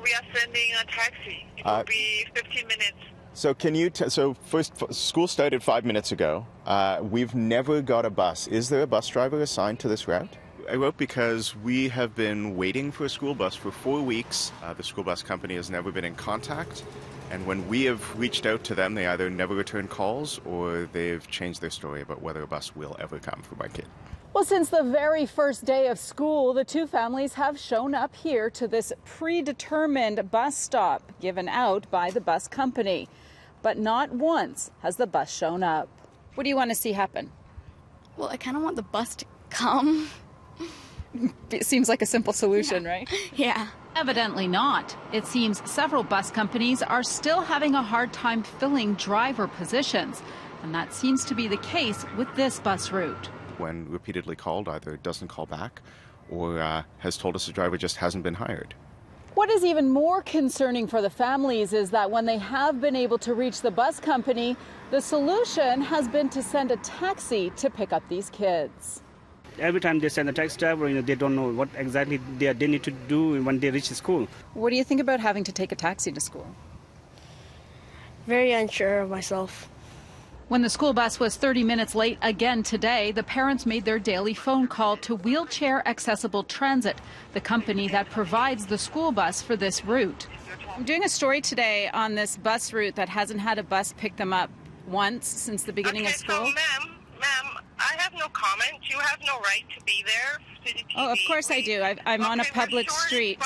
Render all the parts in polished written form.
we are sending a taxi. It will be 15 minutes. So can you, first, school started 5 minutes ago. We've never got a bus. Is there a bus driver assigned to this route? I wrote because we have been waiting for a school bus for 4 weeks. The school bus company has never been in contact. And when we have reached out to them, they either never return calls or they've changed their story about whether a bus will ever come for my kid. Well, since the very first day of school, the two families have shown up here to this predetermined bus stop given out by the bus company. But not once has the bus shown up. What do you want to see happen? Well, I kind of want the bus to come. It seems like a simple solution, right? Yeah. Evidently not. It seems several bus companies are still having a hard time filling driver positions. And that seems to be the case with this bus route. When repeatedly called, either doesn't call back or has told us the driver just hasn't been hired. What is even more concerning for the families is that when they have been able to reach the bus company, the solution has been to send a taxi to pick up these kids. Every time they send a taxi driver, they don't know what exactly they need to do when they reach school. What do you think about having to take a taxi to school? Very unsure of myself. When the school bus was 30 minutes late again today, the parents made their daily phone call to Wheelchair Accessible Transit, the company that provides the school bus for this route. I'm doing a story today on this bus route that hasn't had a bus pick them up once since the beginning of school. So, ma'am, I have no comment. You have no right to be there. Oh, of course I do. I'm on a public street.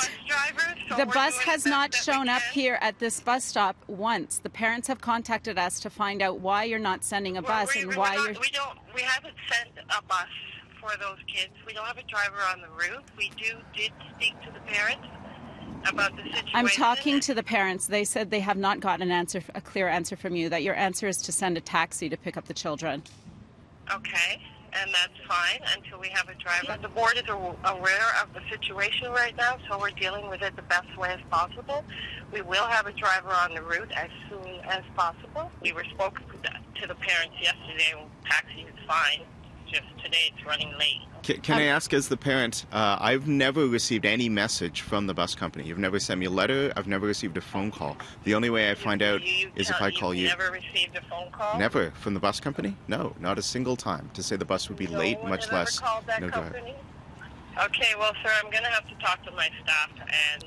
The bus has not shown up here at this bus stop once. The parents have contacted us to find out why you're not sending a bus and why you're... We haven't sent a bus for those kids. We don't have a driver on the route. We did speak to the parents about the situation. I'm talking to the parents. They said they have not gotten a clear answer from you, that your answer is to send a taxi to pick up the children. Okay, and that's fine until we have a driver. The board is aware of the situation right now, so we're dealing with it the best way as possible. We will have a driver on the route as soon as possible. We were spoken to the parents yesterday. Taxi is fine. Just today it's running late. Can I ask, as the parent, I've never received any message from the bus company. You've never sent me a letter. I've never received a phone call. The only way I find out is if I call you. You've never received a phone call? Never. From the bus company? No, not a single time. To say the bus would be late, much less no driver. Okay, well, sir, I'm going to have to talk to my staff, and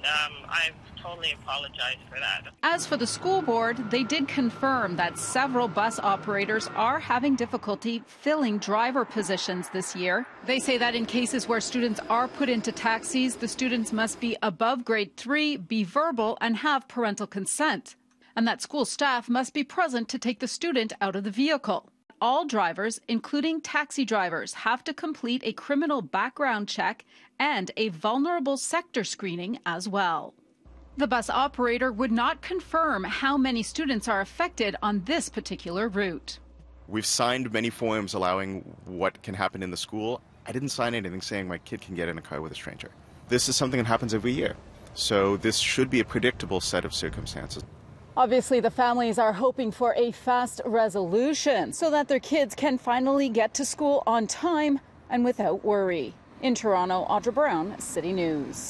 I totally apologize for that. As for the school board, they did confirm that several bus operators are having difficulty filling driver positions this year. They say that in cases where students are put into taxis, the students must be above grade 3, be verbal, and have parental consent, and that school staff must be present to take the student out of the vehicle. All drivers, including taxi drivers, have to complete a criminal background check and a vulnerable sector screening as well. The bus operator would not confirm how many students are affected on this particular route. We've signed many forms allowing what can happen in the school. I didn't sign anything saying my kid can get in a car with a stranger. This is something that happens every year, so this should be a predictable set of circumstances. Obviously, the families are hoping for a fast resolution so that their kids can finally get to school on time and without worry. In Toronto, Audra Brown, City News.